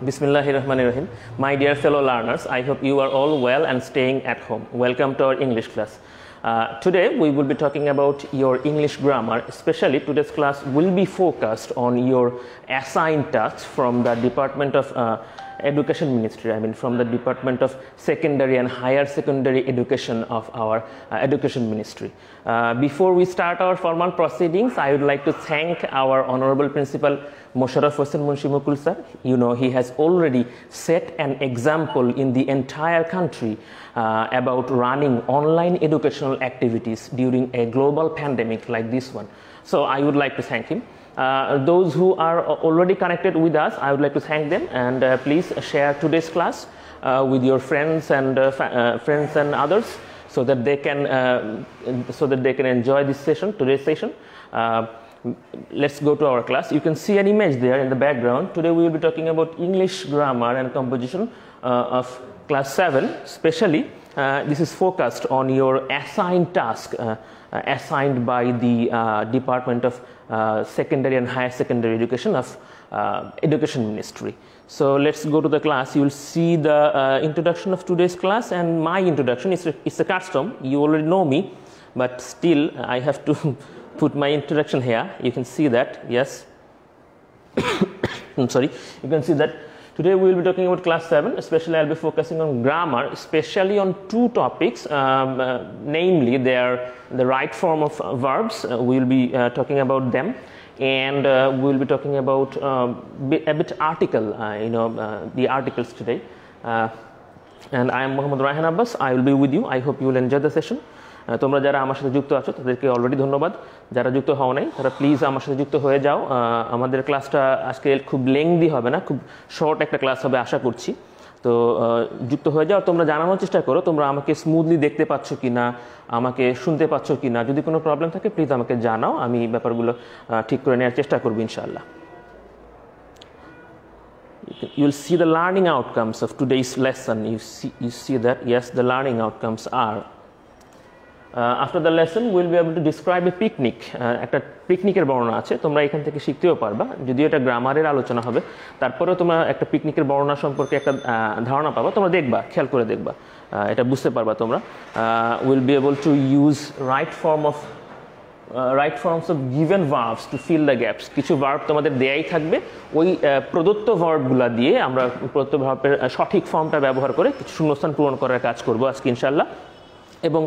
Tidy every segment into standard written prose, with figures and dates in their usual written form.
Bismillahirrahmanirrahim. My dear fellow learners, I hope you are all well and staying at home. Welcome to our English class. Today we will be talking about your English grammar. Especially today's class will be focused on your assigned tasks from the Department of Education Ministry, from the Department of Secondary and Higher Secondary Education of our Education Ministry. Before we start our formal proceedings, I would like to thank our Honorable Principal Mosharraf Hossain Munshi Mukul sir. You know, he has already set an example in the entire country about running online educational activities during a global pandemic like this one. So I would like to thank him. Those who are already connected with us, I would like to thank them, and please share today's class with your friends and others, so that they can enjoy this session, today's session. Let's go to our class. You can see an image there in the background. Today we will be talking about English grammar and composition of class 7. Especially, this is focused on your assigned task assigned by the Department of Secondary and Higher Secondary Education of Education Ministry. So let's go to the class. You will see the introduction of today's class and my introduction. It's a custom. You already know me, but still I have to put my introduction here. You can see that, yes. I'm sorry. You can see that today we will be talking about class 7. Especially I'll be focusing on grammar, especially on two topics, namely the right form of verbs. We will be talking about them, and we will be talking about a bit article, the articles today. And I am Mohammad Rayhan Abbas. I will be with you. I hope you will enjoy the session. তোমরা যারা আমার সাথে যুক্ত আছো তাদেরকে already ধন্যবাদ। যারা যুক্ত হও নাই তারা প্লিজ আমার সাথে যুক্ত হয়ে যাও। আমাদের ক্লাসটা আজকে খুব লেংদি হবে না, খুব শর্ট একটা ক্লাস হবে আশা করছি। তো যুক্ত হয়ে যাও। তোমরা জানানোর চেষ্টা করো তোমরা আমাকে স্মুথলি দেখতে পাচ্ছ কিনা, আমাকে শুনতে পাচ্ছ কিনা। যদি কোনো প্রবলেম থাকে প্লিজ আমাকে জানাও, আমি ব্যাপারগুলো ঠিক করে নেওয়ার চেষ্টা করব ইনশাআল্লাহ। You'll see the learning outcomes of today's lesson. You see that, yes, the learning outcomes are after the lesson we'll be able to describe a picnic. একটা পিকনিকের বর্ণনা আছে, তোমরা এখান থেকে শিখতেও পারবা। যদিও এটা গ্রামারের আলোচনা হবে, তারপরেও তোমরা একটা পিকনিকের বর্ণনা সম্পর্কে একটা ধারণা পাবা। তোমরা দেখবা, খেয়াল করে দেখবা, এটা বুঝতে পারবা তোমরা। We'll be able to use right forms of given verbs to fill the gaps. কিছু ভার্ব তোমাদের দেয়াই থাকবে, ওই প্রদত্ত ভার্বগুলা দিয়ে আমরা প্রদত্ত ভার্বের সঠিক ফর্মটা ব্যবহার করে কিছু শূন্যস্থান পূরণ করার কাজ করব আজকে ইনশাআল্লাহ। এবং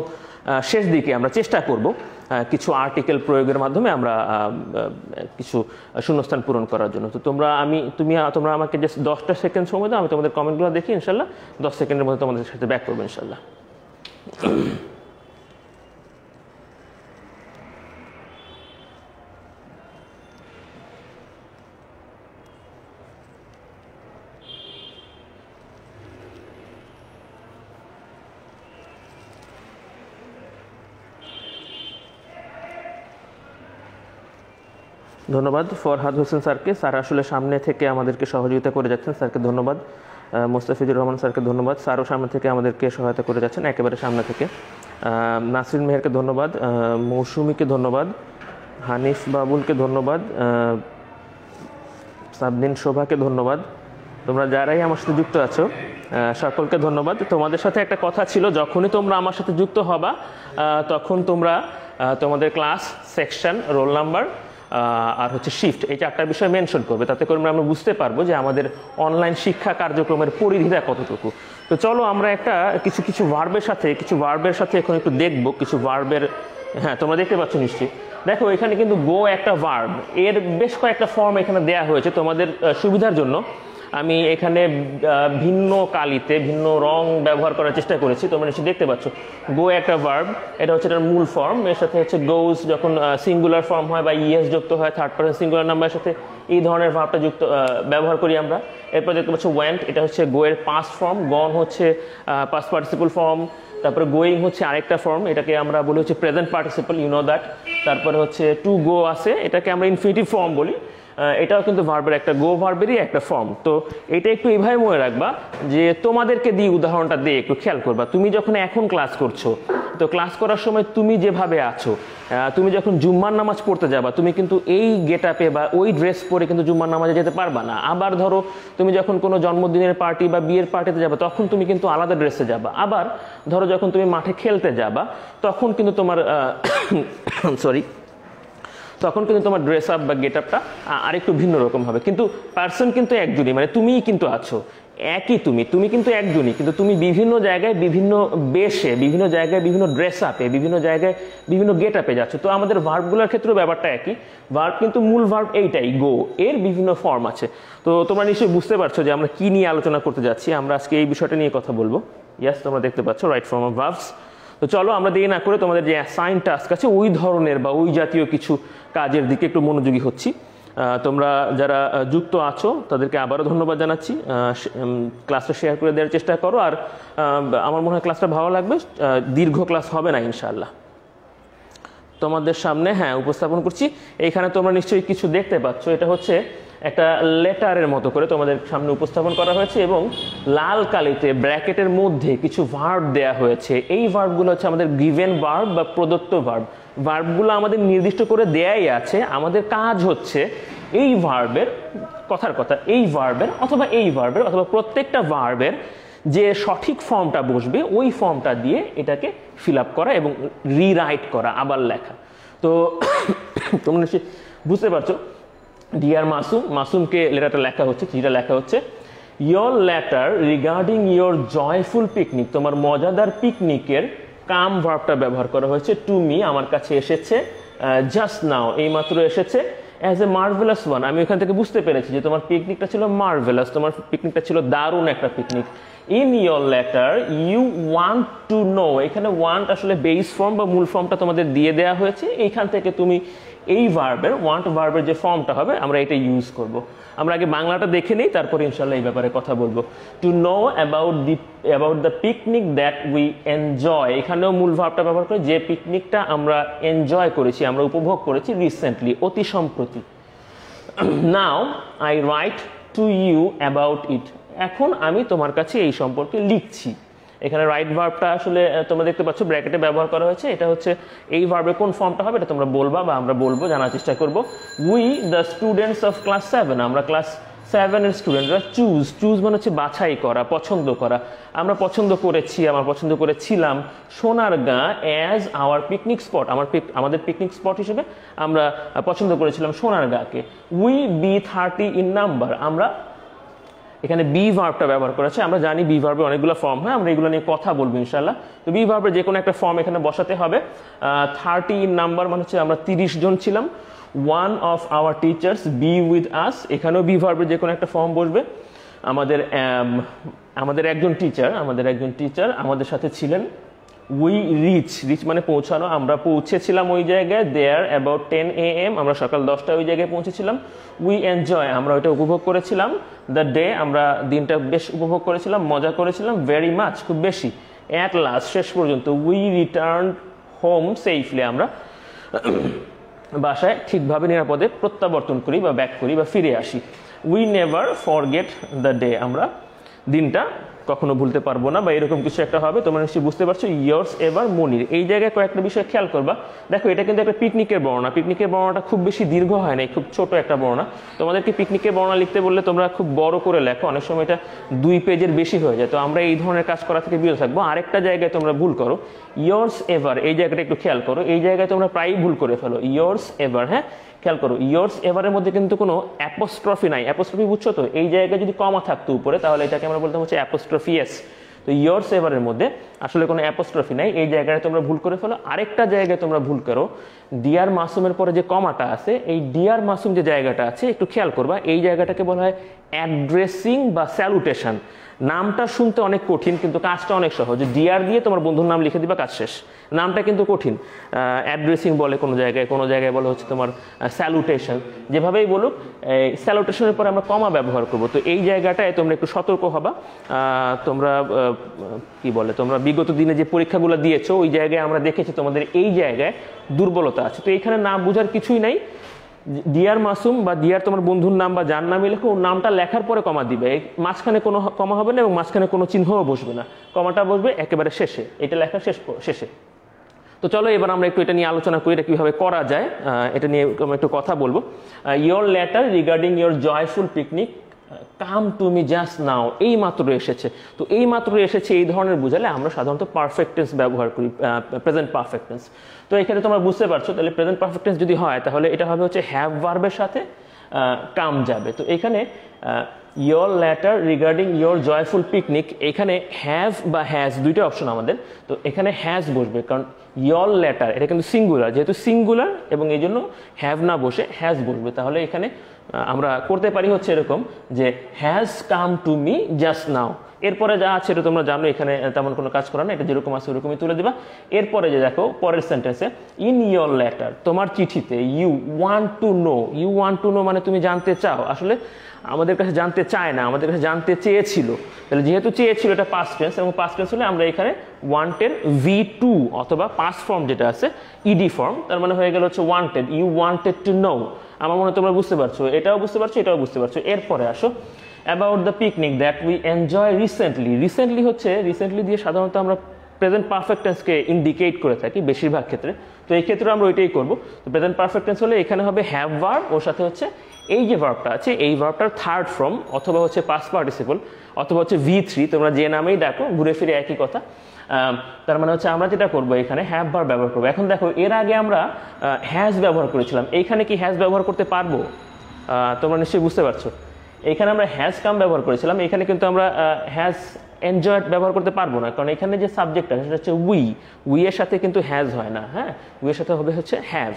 শেষ দিকে আমরা চেষ্টা করব কিছু আর্টিকেল প্রয়োগের মাধ্যমে আমরা কিছু শূন্যস্থান পূরণ করার জন্য। তো তোমরা আমাকে জাস্ট 10টা সেকেন্ড সময় দাও, আমি তোমাদের কমেন্টগুলো দেখি ইনশাআল্লাহ 10 সেকেন্ডের মধ্যে তোমাদের সাথে ব্যাক করবো ইনশাআল্লাহ। ধন্যবাদ ফরহাদ হোসেন স্যারকে। স্যার আসলে সামনে থেকে আমাদেরকে সহযোগিতা করে যাচ্ছেন, স্যারকে ধন্যবাদ। মোস্তাফিজুর রহমান স্যারকে ধন্যবাদ, স্যারও সামনে থেকে আমাদেরকে সহায়তা করে যাচ্ছেন একেবারে সামনে থেকে। নাসরিন মেহেরকে ধন্যবাদ, মৌসুমীকে ধন্যবাদ, হানিফ বাবুলকে ধন্যবাদ, সাবদিন শোভাকে ধন্যবাদ। তোমরা যারাই আমার সাথে যুক্ত আছো সকলকে ধন্যবাদ। তোমাদের সাথে একটা কথা ছিল, যখনই তোমরা আমার সাথে যুক্ত হবা তখন তোমরা তোমাদের ক্লাস, সেকশন, রোল নাম্বার আর হচ্ছে শিফট, এই 4টা বিষয় মেনশন করবে। তাতে করে আমরা বুঝতে পারবো যে আমাদের অনলাইন শিক্ষা কার্যক্রমের পরিধিটা কতটুকু। তো চলো আমরা একটা কিছু ভার্বের সাথে এখন একটু দেখবো কিছু ভার্বের। হ্যাঁ, তোমরা দেখতে পাচ্ছ নিশ্চয়ই। দেখো এখানে কিন্তু গো একটা ভার্ব, এর বেশ কয়েকটা ফর্ম এখানে দেয়া হয়েছে তোমাদের সুবিধার জন্য। আমি এখানে ভিন্ন কালিতে ভিন্ন রং ব্যবহার করার চেষ্টা করেছি, তোমরা নিশ্চয়ই দেখতে পাচ্ছ। গো একটা ভার্ব, এটা হচ্ছে এটার মূল ফর্ম। এর সাথে হচ্ছে গোজ যখন সিঙ্গুলার ফর্ম হয় বা ইএস যুক্ত হয়, থার্ড পারসন সিঙ্গুলার নাম্বারের সাথে এই ধরনের ভার্বটা ব্যবহার করি আমরা। এরপর দেখতে পাচ্ছ ওয়েন্ট, এটা হচ্ছে গো এর পাস্ট ফর্ম, গন হচ্ছে পাস্ট পার্টিসিপল ফর্ম। তারপরে গোয়িং হচ্ছে আরেকটা ফর্ম, এটাকে আমরা বলি হচ্ছে present participle, you know that. তারপরে হচ্ছে টু গো আছে, এটাকে আমরা ইনফিনিটিভ ফর্ম বলি। এটাও কিন্তু ভার্বের একটা গো ভার্বেরই একটা ফর্ম। তো এটা একটু এইভাবে মনে রাখবা যে তোমাদেরকে দিয়ে উদাহরণটা দিয়ে একটু খেয়াল করবা। তুমি যখন এখন ক্লাস করছো, তো ক্লাস করার সময় তুমি যেভাবে আছো, তুমি যখন জুম্মার নামাজ পড়তে যাবা, তুমি কিন্তু এই গেট আপে বা ওই ড্রেস পরে কিন্তু জুম্মার নামাজে যেতে পারবা না। আবার ধরো তুমি যখন কোনো জন্মদিনের পার্টি বা বিয়ের পার্টিতে যাবা, তখন তুমি কিন্তু আলাদা ড্রেসে যাবা। আবার ধরো যখন তুমি মাঠে খেলতে যাবা, তখন কিন্তু তোমার সরি তখন কিন্তু তোমার ড্রেস আপ বা গেট আপটা আরেকটু ভিন্ন রকম হবে। কিন্তু পার্সন কিন্তু একজনই, মানে তুমিই কিন্তু আছো, একই তুমি কিন্তু একজনই, কিন্তু তুমি বিভিন্ন জায়গায় বিভিন্ন বেশে, বিভিন্ন জায়গায় বিভিন্ন ড্রেস আপে, বিভিন্ন জায়গায় বিভিন্ন গেট আপে যাচ্ছ। তো আমাদের ভার্বগুলোর ক্ষেত্রেও ব্যাপারটা একই। ভার্ব কিন্তু মূল ভার্ব এইটাই গো, এর বিভিন্ন ফর্ম আছে। তো তোমরা নিশ্চয়ই বুঝতে পারছো যে আমরা কি নিয়ে আলোচনা করতে যাচ্ছি। আমরা আজকে এই বিষয়টা নিয়ে কথা বলবো। ইয়াস, তোমরা দেখতে পাচ্ছ রাইট ফর্ম অফ ভার্বস। তো চলো আমরা দেরি না করে তোমাদের যে অ্যাসাইন টাস্ক আছে ওই ধরনের বা ওই জাতীয় কিছু কাজের দিকে একটু মনোযোগী হচ্ছি। তোমরা যারা যুক্ত আছো তাদেরকে আবারও ধন্যবাদ জানাচ্ছি। ক্লাসটা শেয়ার করে দেওয়ার চেষ্টা করো। আর আমার মনে হয় ক্লাসটা ভালো লাগবে। দীর্ঘ ক্লাস হবে না ইনশাআল্লাহ। তোমাদের সামনে উপস্থাপন করছি। এইখানে তোমরা নিশ্চয়ই কিছু দেখতে পাচ্ছ। এটা হচ্ছে একটা লেটারের মতো করে তোমাদের সামনে উপস্থাপন করা হয়েছে এবং লাল কালিতে ব্র্যাকেটের মধ্যে কিছু ভার্ব দেয়া হয়েছে। এই ভার্বগুলো হচ্ছে আমাদের গিভেন ভার্ব বা প্রদত্ত ভার্ব। ভার্বগুলো আমাদের নির্দিষ্ট করে দেয়াই আছে। আমাদের কাজ হচ্ছে এই ভার্বের, কথার কথা, এই ভার্বের অথবা এই ভার্বের অথবা প্রত্যেকটা ভার্বের যে সঠিক ফর্মটা বসবে ওই ফর্মটা দিয়ে এটাকে ফিল আপ করা এবং রিরাইট করা, আবার লেখা। তো তোমরা নিশ্চয়ই বুঝতে পারছো, ডিয়ার মাসুম, মাসুমকে লেটারটা লেখা হচ্ছে, চিঠিটা লেখা হচ্ছে। Your letter regarding your joyful picnic, তোমার মজাদার পিকনিকের কাম ভার্বটা ব্যবহার করা হয়েছে। টু মি, আমার কাছে এসেছে, জাস্ট নাও, এইমাত্র এসেছে। অ্যাজ এ মার্ভেলাস ওয়ান, আমি ওখান থেকে বুঝতে পেরেছি যে তোমার পিকনিকটা ছিল মার্ভেলাস, তোমার পিকনিকটা ছিল দারুণ একটা picnic. In your letter you want to know, এখানে ওয়ান্ট আসলে বেস ফর্ম বা মূল ফর্মটা তোমাদের দিয়ে দেওয়া হয়েছে। এইখান থেকে তুমি এই ভার্বের, ওয়ান্ট ভার্বের যে ফর্মটা হবে আমরা এটা ইউজ করব। আমরা আগে বাংলাটা দেখে নিই, তারপর ইনশাল্লাহ এই ব্যাপারে কথা বলবো। To know about the picnic that we enjoy, এখানেও মূল ভার্বটা ব্যবহার করে, যে পিকনিকটা আমরা এনজয় করেছি, আমরা উপভোগ করেছি রিসেন্টলি, অতি সম্প্রতি। Now I write to you about it, এখন আমি তোমার কাছে এই সম্পর্কে লিখছি। এখানে রাইট ভার্বটা আসলে তোমরা দেখতে পাচ্ছ ব্র্যাকেটে ব্যবহার করা হয়েছে। এটা হচ্ছে এই ভার্বের কোন ফর্মটা হবে এটা তোমরা বলবা বা আমরা বলবো, জানার চেষ্টা করব। We the students of class 7, আমরা ক্লাস 7 এর স্টুডেন্টরা চুজ মানে হচ্ছে বাছাই করা, পছন্দ করা। আমরা পছন্দ করেছি, আমরা পছন্দ করেছিলাম Sonargaon as our picnic spot, আমাদের পিকনিক স্পট হিসেবে আমরা পছন্দ করেছিলাম সোনারগাঁকে। উই বি 30 ইন নাম্বার, আমরা এখানে বি ভার্বটা ব্যবহার করেছে। আমরা জানি বি ভার্বের অনেকগুলো ফর্ম হয়, আমরা এগুলো নিয়ে কথা বলবো ইনশাল্লাহ। তো বি ভার্বের যে কোনো একটা ফর্ম এখানে বসাতে হবে। 30 ইন নাম্বার মানে হচ্ছে আমরা 30 জন ছিলাম। One of our teachers B with us, এখানেও বি ভার্বের যে কোনো একটা ফর্ম বসবে। আমাদের একজন টিচার আমাদের সাথে ছিলেন। উই রিচ মানে পৌঁছানো, আমরা পৌঁছেছিলাম ওই জায়গায়। দেয়ার অ্যাবাউট 10 AM, আমরা সকাল 10টায় ওই জায়গায় পৌঁছেছিলাম। উই এনজয়, আমরা ওইটা উপভোগ করেছিলাম। দ্য ডে, আমরা দিনটা বেশ উপভোগ করেছিলাম, মজা করেছিলাম। ভেরি মাচ, খুব বেশি। অ্যাট লাস্ট, শেষ পর্যন্ত। উই রিটার্ন হোম সেফলি, আমরা বাসায় ঠিকভাবে নিরাপদে প্রত্যাবর্তন করি বা ব্যাক করি বা ফিরে আসি। We never forget the day, আমরা দিনটা কখনো ভুলতে পারবো না বা এরকম কিছু একটা হবে। তোমরা নিশ্চয়ই বুঝতে পারছো। ইয়ার্স এভার মনির, এই জায়গায় কয়েকটা বিষয় খেয়াল করবা। দেখো এটা কিন্তু একটা পিকনিকের বর্ণনা, পিকনিকের বর্ণনাটা খুব বেশি দীর্ঘ হয় না, খুব ছোট একটা বর্ণনা। তোমাদেরকে পিকনিকের বর্ণনা লিখতে বললে তোমরা খুব বড় করে লেখো, অনেক সময় এটা 2 পেজের বেশি হয়ে যায়। তো আমরা এই ধরনের কাজ করা থেকে বিরত থাকবো। আরেকটা জায়গায় তোমরা ভুল করো, ইয়ার্স এভার, এই জায়গাটা একটু খেয়াল করো। এই জায়গায় তোমরা প্রায়ই ভুল করে ফেলো, ইয়ার্স এভার। খেয়াল করো, ইয়ার্স এভারের মধ্যে কিন্তু কোনো অ্যাপোস্ট্রফি নাই। অ্যাপোস্ট্রফি বুঝছো তো? এই জায়গায় যদি কমা থাকতো উপরে তাহলে এটাকে আমরা বলতাম হচ্ছে অ্যাপোস্ট্রফি এস। তো ইয়ার্স এভারের মধ্যে আসলে কোনো অ্যাপোস্ট্রফি নাই, এই জায়গায় তোমরা ভুল করে ফেলো। আরেকটা জায়গায় তোমরা ভুল করো, ডিয়ার মাসুমের পরে যে কমাটা আছে, এই ডিয়ার মাসুম যে জায়গাটা আছে একটু খেয়াল করবা, এই জায়গাটাকে বলা হয় অ্যাড্রেসিং বা স্যালুটেশন। নামটা শুনতে অনেক কঠিন কিন্তু কাজটা অনেক সহজ। ডিয়ার দিয়ে তোমার বন্ধুর নাম লিখে দিবা, কাজ শেষ। নামটা কিন্তু কঠিন। অ্যাড্রেসিং বলে কোনো জায়গায় বলে হচ্ছে তোমার স্যালুটেশন। যেভাবেই বলুক, স্যালুটেশনের পরে আমরা কমা ব্যবহার করব। তো এই জায়গাটায় তোমরা একটু সতর্ক হবা। তোমরা তোমরা বিগত দিনে যে পরীক্ষাগুলো দিয়েছো ওই জায়গায় আমরা দেখেছি তোমাদের এই জায়গায় দুর্বলতা আছে। তো এইখানে না বোঝার কিছুই নাই, ডিয়ার মাসুম বা ডিয়ার তোমার বন্ধুর নাম বা যার নামই লেখো, ওর নামটা লেখার পরে কমা দিবে, এই মাঝখানে কোনো কমা হবে না এবং মাঝখানে কোনো চিহ্নও বসবে না, কমাটা বসবে একেবারে শেষে, এটা লেখা শেষে। তো চলো এবার আমরা একটু এটা নিয়ে আলোচনা করি, এটা কীভাবে করা যায়, এটা নিয়ে আমরা একটু কথা বলবো। Your letter regarding your joyful picnic come to me just now, এই মাত্র এসেছে। তো এই মাত্র এসেছে এই ধরনের বোঝালে আমরা সাধারণত পারফেক্ট টেন্স ব্যবহার করি, প্রেজেন্ট পারফেক্ট টেন্স। তো এখানে তোমরা বুঝতে পারছো, তাহলে প্রেজেন্ট পারফেক্ট টেন্স যদি হয় তাহলে এটা হবে হচ্ছে হ্যাভ ভার্বের সাথে কাম যাবে। তো এখানে your letter regarding your joyful picnic, এখানে হ্যাভ বা হ্যাজ দুইটা অপশন আমাদের। তো এখানে হ্যাজ বসবে, কারণ ইয়োর লেটার এটা কিন্তু সিঙ্গুলার, যেহেতু সিঙ্গুলার এবং এই জন্য হ্যাভ না বসে হ্যাজ বসবে। তাহলে এখানে আমরা করতে পারি হচ্ছে এরকম যে has come to me just now. এরপরে যা আছে এটা তোমরা জানো, এখানে তেমন কোনো কাজ করা না, এটা যেরকম আছে ওরকমই তুলে দিবা। এরপরে যে দেখো পরের সেন্টেন্সে, ইন ইয়োর লেটার, তোমার চিঠিতে, ইউ ওয়ান্ট টু নো মানে তুমি জানতে চাও। আসলে আমাদের কাছে জানতে চায় না, আমাদের কাছে জানতে চেয়েছিল। তাহলে যেহেতু চেয়েছিল এটা পাস্ট টেন্স, এবং পাস্ট টেন্স হলে আমরা এখানে ওয়ান্টেড V2 অথবা পাস্ট ফর্ম যেটা আছে ইডি ফর্ম, তার মানে হয়ে গেল হচ্ছে wanted, you wanted to know. আমার মনে হয় তোমরা বুঝতে পারছো, এটাও বুঝতে পারছো, এটাও বুঝতে পারছো। এরপরে আসো about the picnic that we enjoy recently. Recently হচ্ছে, রিসেন্টলি দিয়ে সাধারণত আমরা প্রেজেন্ট পারফেক্ট টেন্সকে ইন্ডিকেট করে থাকি বেশিরভাগ ক্ষেত্রে। তো এই ক্ষেত্রে আমরা ওইটাই করবো। তো প্রেজেন্ট পারফেক্ট টেন্স হলে এখানে হবে হ্যাভ ভার্ব, ওর সাথে হচ্ছে এই যে ভার্বটা আছে এই ভার্বটার থার্ড ফর্ম অথবা হচ্ছে পাস্ট পার্টিসিপল অথবা হচ্ছে V3, তোমরা যে নামেই ডাকো ঘুরে ফিরে একই কথা। তার মানে হচ্ছে আমরা যেটা করবো এখানে হ্যাভ ভার্ব ব্যবহার করবো। এখন দেখো এর আগে আমরা হ্যাজ ব্যবহার করেছিলাম, এইখানে কি হ্যাজ ব্যবহার করতে পারবো? তোমরা নিশ্চয়ই বুঝতে পারছো, এইখানে আমরা হ্যাজ কাম ব্যবহার করেছিলাম, এখানে কিন্তু আমরা হ্যাজ এনজয়েড ব্যবহার করতে পারবো না, কারণ এখানে যে সাবজেক্টটা সেটা হচ্ছে উই এর সাথে কিন্তু হ্যাজ হয় না। হ্যাঁ, উই এর সাথে হবে হচ্ছে হ্যাভ।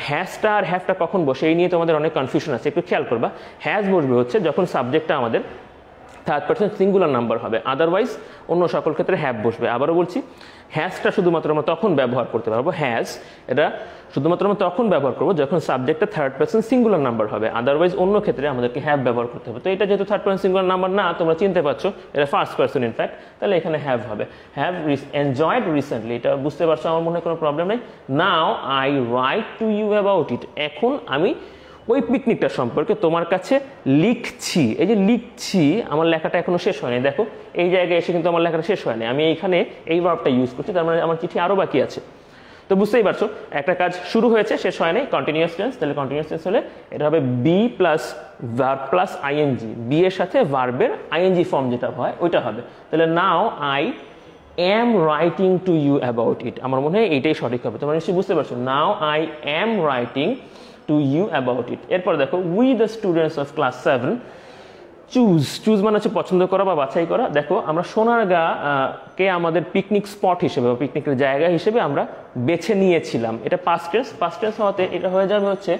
হ্যাজটা আর হ্যাভটা কখন বসে এই নিয়ে তোমাদের অনেক কনফিউশন আছে, একটু খেয়াল করবা। হ্যাজ বসবে হচ্ছে যখন সাবজেক্টটা আমাদের থার্ড পারসন সিঙ্গুলার নাম্বার হবে, আদারওয়াইজ অন্য সকল ক্ষেত্রে হ্যাভ বসবে। আবারও বলছি, হ্যাজটা শুধুমাত্র আমরা তখন ব্যবহার করতে পারবো, হ্যাজ এটা শুধুমাত্র আমরা তখন ব্যবহার করবো যখন সাবজেক্টটা থার্ড পারসন সিঙ্গুলার নাম্বার হবে, আদারওয়াইজ অন্য ক্ষেত্রে আমাদেরকে হ্যাভ ব্যবহার করতে হবে। তো এটা যেহেতু থার্ড পারসন সিঙ্গুলার নাম্বার না, তোমরা চিনতে পারছো এটা ফার্স্ট পারসন ইনফ্যাক্ট, তাহলে এখানে হ্যাভ হবে। হ্যাভ এনজয়েড রিসেন্টলি, এটা বুঝতে পারছো, আমার মনে হয় কোনো প্রবলেম নেই। Now I write to you about it, এখন আমি ওই পিকনিকটা সম্পর্কে তোমার কাছে লিখছি। এই যে লিখছি, আমার লেখাটা এখনো শেষ হয়নি, দেখো এই জায়গায় এসে কিন্তু আমার লেখাটা শেষ হয়নি, আমি এইখানে এই ভার্বটা ইউজ করছি, তার মানে আমার চিঠি আরও বাকি আছে। তো বুঝতেই পারছো একটা কাজ শুরু হয়েছে শেষ হয়নি, কন্টিনিউয়াস টেন্স। তাহলে কন্টিনিউয়াস টেন্স হলে এটা হবে be plus verb plus ING, be এর সাথে ভার্বের আইএনজি ফর্ম যেটা হয় ওইটা হবে। তাহলে now I am writing to you about it, আমার মনে হয় এইটাই সঠিক হবে। তোমরা নিশ্চয়ই বুঝতে পারছো, now I am writing to you about it. এরপর দেখো we the students of class 7 choose মানে হচ্ছে পছন্দ করা বা বাছাই করা। দেখো আমরা সোনারগাঁ কে আমাদের পিকনিক স্পট হিসেবে বা পিকনিকের জায়গা হিসেবে আমরা বেছে নিয়েছিলাম। এটা পাস্ট টেন্স হওয়াতে এটা হয়ে যাবে হচ্ছে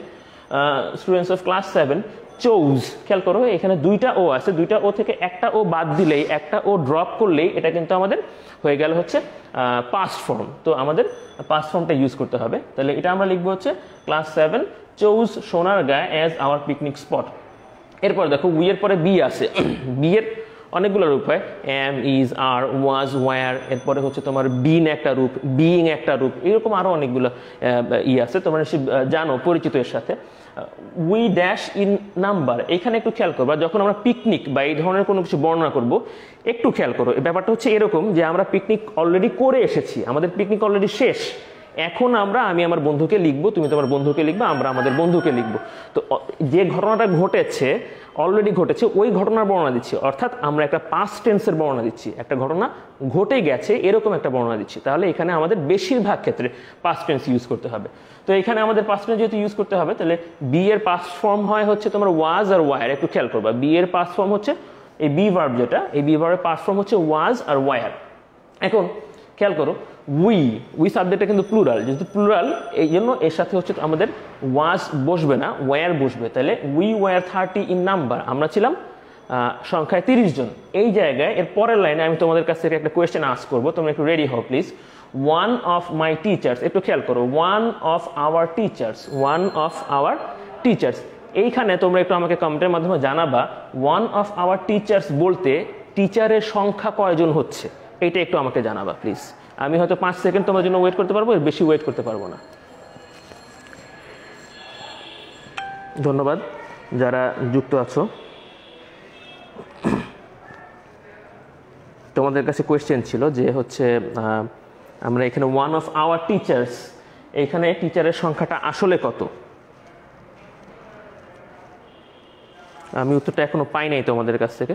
স্টুডেন্টস অফ ক্লাস 7 চোজ। খেয়াল করো এখানে দুইটা ও আছে, দুইটা ও থেকে একটা ও বাদ দিলেই, একটা ও ড্রপ করলেই এটা কিন্তু আমাদের হয়ে গেল হচ্ছে পাস্ট ফর্ম। তো আমাদের পাস্ট ফর্মটা ইউজ করতে হবে। তাহলে এটা আমরা লিখবো হচ্ছে class 7 chose Sonargaon as our picnic spot. এরপর দেখো উই এর পরে বি আছে, বি এর অনেকগুলো রূপ হয়, am, is, are, was, were. এরপরে হচ্ছে তোমার বিন একটা রূপ, বিইং একটা রূপ, এরকম আরো অনেকগুলো আছে, তোমরা জানো, পরিচিত এর সাথে। উই ড্যাশ ইন নাম্বার, এখানে একটু খেয়াল করবা, যখন আমরা পিকনিক বা এই ধরনের কোনো কিছু বর্ণনা করব একটু খেয়াল করো। এই ব্যাপারটা হচ্ছে এরকম যে আমরা পিকনিক অলরেডি করে এসেছি, আমাদের পিকনিক অলরেডি শেষ, এখন আমি আমার বন্ধুকে লিখবো, তুমি তোমার বন্ধুকে লিখবা, আমরা আমাদের বন্ধুকে লিখবো। তো যে ঘটনাটা ঘটেছে, অলরেডি ঘটেছে, ওই ঘটনার বর্ণনা দিচ্ছি, অর্থাৎ আমরা একটা পাস্ট টেন্সের বর্ণনা দিচ্ছি, একটা ঘটনা ঘটে গেছে এরকম একটা বর্ণনা দিচ্ছি। তাহলে এখানে আমাদের বেশিরভাগ ক্ষেত্রে পাস্ট টেন্স ইউজ করতে হবে। তো এখানে আমাদের পাস্ট টেন্স যেহেতু ইউজ করতে হবে, তাহলে বি এর পাস্ট ফর্ম হয় হচ্ছে তোমার ওয়াজ আর ওয়ার। একটু খেয়াল করবা, বি এর পাস্ট ফর্ম হচ্ছে এই বি ভার্ব যেটা, এই বি ভার্বের পাস্ট ফর্ম হচ্ছে ওয়াজ আর ওয়ার। এখন খেয়াল করো, উই সাবজেক্টটা কিন্তু প্লুরাল, যেহেতু প্লুরাল এই জন্য এর সাথে হচ্ছে আমাদের ওয়াজ বসবে না, ওয়ার বসবে। তাহলে উই ওয়ার 30 ইন নাম্বার, আমরা ছিলাম সংখ্যায় 30 জন। এই জায়গায় এর পরের লাইনে আমি তোমাদের কাছ থেকে একটা কোয়েশ্চেন আস্ক করবো, তোমরা একটু রেডি হও please. One of my teachers, একটু খেয়াল করো, one of our teachers, one of our teachers. এইখানে তোমরা একটু আমাকে কমেন্টের মাধ্যমে জানাবা ওয়ান অফ আওয়ার টিচার্স বলতে টিচারের সংখ্যা কয়জন হচ্ছে, এইটা একটু আমাকে জানাবা প্লিজ। আমি হয়তো 5 সেকেন্ড তোমার জন্য ওয়েট করতে পারবো, এর বেশি ওয়েট করতে পারবো না। ধন্যবাদ যারা যুক্ত আছো। তোমাদের কাছে কোয়েশ্চেন ছিল যে হচ্ছে আমরা এখানে ওয়ান অফ আওয়ার টিচার্স, এখানে টিচারের সংখ্যাটা আসলে কত? আমি উত্তরটা এখনো পাই নাই তোমাদের কাছ থেকে।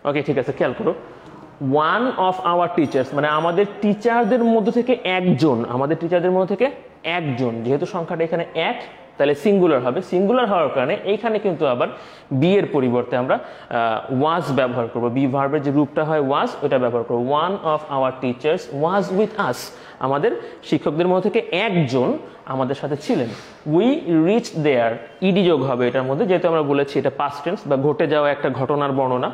ওকে, ঠিক আছে, খেয়াল করো। ওয়ান অফ আওয়ার টিচার্স মানে আমাদের টিচারদের মধ্যে থেকে একজন, আমাদের টিচারদের মধ্যে থেকে একজন, যেহেতু সংখ্যাটা এখানে এক তাহলে সিঙ্গুলার হবে। সিঙ্গুলার হওয়ার কারণে এইখানে কিন্তু আবার বি এর পরিবর্তে আমরা ওয়াজ ব্যবহার করব। বি ভার্বের যে রূপটা হয় ওয়াজ, ওটা ব্যবহার করব। One of our teachers was with us, আমাদের শিক্ষকদের মধ্যে থেকে একজন আমাদের সাথে ছিলেন। উই রিচ দেয়ার, ইডি যোগ হবে এটার মধ্যে, যেহেতু আমরা বলেছি এটা পাস্ট টেন্স বা ঘটে যাওয়া একটা ঘটনার বর্ণনা,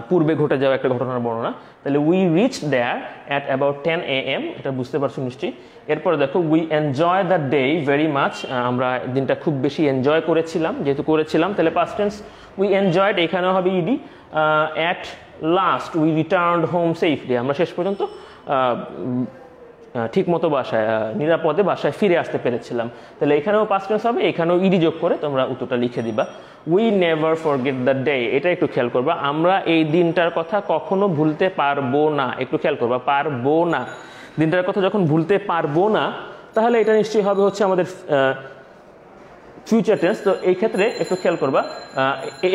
পূর্বে ঘটে যাওয়া একটা ঘটনার বর্ণনা। তাহলে we reach there at about 10 AM, এটা বুঝতে পারছো নিশ্চয়ই। এরপরে দেখো we enjoy the day very much, আমরা দিনটা খুব বেশি এনজয় করেছিলাম, যেহেতু করেছিলাম তাহলে পাস্ট টেন্স উই এনজয়েড, এখানেও হবে ED. At last we returned home safely, আমরা শেষ পর্যন্ত ঠিক মতো বাসায় নিরাপদে বাসায় ফিরে আসতে পেরেছিলাম। তাহলে এখানেও পাস্ট টেন্স হবে, এখানেও ইডি যোগ করে তোমরা উত্তরটা লিখে দিবা। We never forget the day, এটা একটু খেয়াল করবা, আমরা এই দিনটার কথা কখনো ভুলতে পারবো না। একটু খেয়াল করবা, পারবো না, দিনটার কথা যখন ভুলতে পারবো না তাহলে এটা নিশ্চয়ই হবে হচ্ছে আমাদের ফিউচার টেন্স। তো এই ক্ষেত্রে একটু খেয়াল করবা,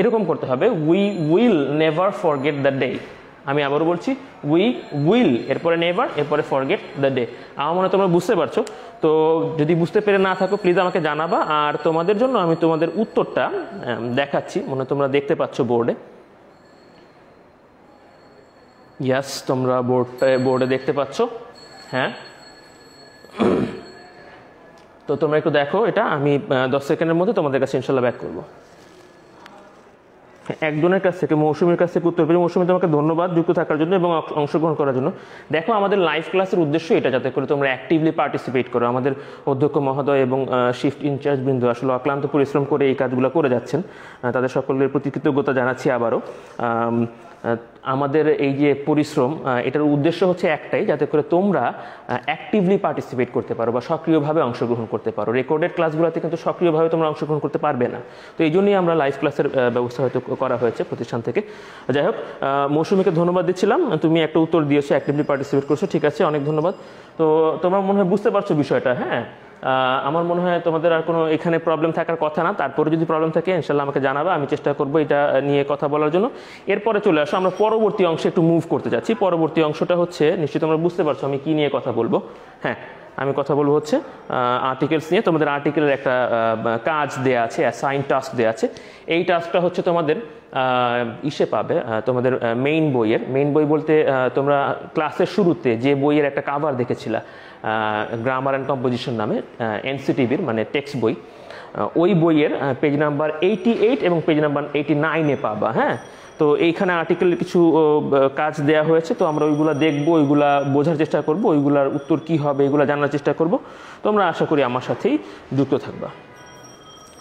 এরকম করতে হবে, we will never forget the day. আমি আবারও বলছি, উই উইল, এরপরে নেভার, এরপরে ফরগেট দ্য ডে। আমার মনে হয় তোমরা বুঝতে পারছো। তো যদি বুঝতে পেরে না থাকো প্লিজ আমাকে জানাবা। আর তোমাদের জন্য আমি তোমাদের উত্তরটা দেখাচ্ছি, মনে হয় তোমরা দেখতে পাচ্ছ বোর্ডে। ইয়াস, তোমরা বোর্ডে দেখতে পাচ্ছ, হ্যাঁ। তো তোমরা একটু দেখো এটা, আমি 10 সেকেন্ডের মধ্যে তোমাদের কাছে ইনশাল্লাহ ব্যাক করবো। একজনের কাছ থেকে, মৌসুমীর কাছ থেকে উত্তর পেয়ে, মৌসুমী তোমাকে ধন্যবাদ যুক্ত থাকার জন্য এবং অংশগ্রহণ করার জন্য। দেখো আমাদের লাইভ ক্লাসের উদ্দেশ্য এটা, যাতে করে তোমরা অ্যাক্টিভলি পার্টিসিপেট করো। আমাদের অধ্যক্ষ মহোদয় এবং শিফট ইনচার্জ বৃন্দ আসলে অক্লান্ত পরিশ্রম করে এই কাজগুলো করে যাচ্ছেন, তাদের সকলের প্রতি কৃতজ্ঞতা জানাচ্ছি আবারও। আমাদের এই যে পরিশ্রম, এটার উদ্দেশ্য হচ্ছে একটাই, যাতে করে তোমরা অ্যাক্টিভলি পার্টিসিপেট করতে পারো বা সক্রিয়ভাবে অংশগ্রহণ করতে পারো। রেকর্ডেড ক্লাসগুলোতে কিন্তু সক্রিয়ভাবে তোমরা অংশগ্রহণ করতে পারবে না, তো এই জন্যই আমরা লাইভ ক্লাসের ব্যবস্থা হয়তো করা হয়েছে প্রতিষ্ঠান থেকে। যাই হোক, মৌসুমীকে ধন্যবাদ দিচ্ছিলাম, তুমি একটা উত্তর দিয়েছো, অ্যাক্টিভলি পার্টিসিপেট করছো, ঠিক আছে, অনেক ধন্যবাদ। তো তোমরা মনে হয় বুঝতে পারছো বিষয়টা, হ্যাঁ। আমার মনে হয় তোমাদের আর কোনো এখানে প্রবলেম থাকার কথা না। তারপরে যদি প্রবলেম থাকে ইনশাল্লাহ আমাকে জানাবে, আমি চেষ্টা করবো এটা নিয়ে কথা বলার জন্য। এরপরে চলে আসো, আমরা পরবর্তী অংশে একটু মুভ করতে যাচ্ছি। পরবর্তী অংশটা হচ্ছে, নিশ্চয়ই তোমরা বুঝতে পারছো আমি কি নিয়ে কথা বলবো। হ্যাঁ, আমি কথা বলবো হচ্ছে আর্টিকেলস নিয়ে। তোমাদের আর্টিকেলের একটা কাজ দেয়া আছে, অ্যাসাইন টাস্ক দেয়া আছে। এই টাস্কটা হচ্ছে তোমাদের ইসে পাবে, তোমাদের মেইন বই বলতে তোমরা ক্লাসের শুরুতে যে বইয়ের একটা কাভার দেখেছিলা, গ্রামার অ্যান্ড কম্পোজিশন নামে, এনসিটিভির মানে টেক্সট বই, ওই বইয়ের পেজ নাম্বার 88 এবং পেজ নাম্বার 89-এ পাবা। হ্যাঁ, তো এইখানে আর্টিকেলের কিছু কাজ দেয়া হয়েছে, তো আমরা ওইগুলা দেখবো, ওইগুলা বোঝার চেষ্টা করবো, ওইগুলার উত্তর কি হবে এগুলো জানার চেষ্টা করব। তোমরা আশা করি আমার সাথেই যুক্ত থাকবা।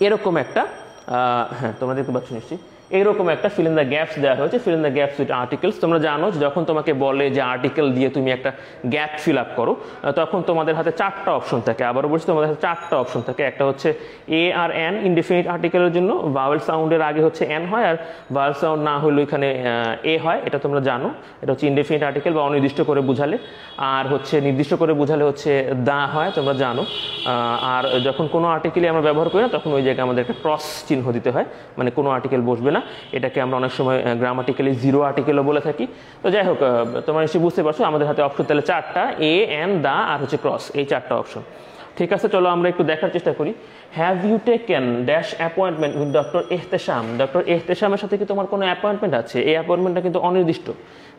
এরকম একটা হ্যাঁ, তোমরা দেখতে পাচ্ছ নিশ্চয়ই, এইরকম একটা ফিল ইন দ্য গ্যাপস দেওয়া হয়েছে। Fill in the gaps with articles. তোমরা জানো যখন তোমাকে বলে যে আর্টিকেল দিয়ে তুমি একটা গ্যাপ ফিল আপ করো, তখন তোমাদের হাতে 4টা অপশন থাকে। আবারও বলছি, তোমাদের হাতে 4টা অপশন থাকে। একটা হচ্ছে এ আর এন, ইনডিফিনিট আর্টিকেলের জন্য ভাওয়েল সাউন্ডের আগে হচ্ছে এন হয়, আর ভাওয়েল সাউন্ড না হলে এখানে এ হয়, এটা তোমরা জানো। এটা হচ্ছে ইনডিফিনিট আর্টিকেল বা অনির্দিষ্ট করে বুঝালে। আর হচ্ছে নির্দিষ্ট করে বুঝালে হচ্ছে দা হয়, তোমরা জানো। আর যখন কোনো আর্টিকেলই আমরা ব্যবহার করি না, তখন ওই জায়গায় আমাদের একটা ক্রস চিহ্ন দিতে হয়, মানে কোনো আর্টিকেল বসবে না। এটাকে আমরা অনেক সময় গ্রামাটিক্যালি জিরো আর্টিকেলও বলে থাকি। তো যাই হোক, তোমরা নিশ্চয়ই বুঝতে পারছো আমাদের হাতে অপশন তাহলে 4টা, এ, এন, দা আর হচ্ছে ক্রস, এই 4টা অপশন। ঠিক আছে, চলো আমরা একটু দেখার চেষ্টা করি। Have you taken dash appointment with doctor Ehtesham. Doctor এহতেশামের সাথে কি তোমার কোনো অ্যাপয়েন্টমেন্ট আছে? এই অ্যাপয়েন্টমেন্টটা কিন্তু অনির্দিষ্ট,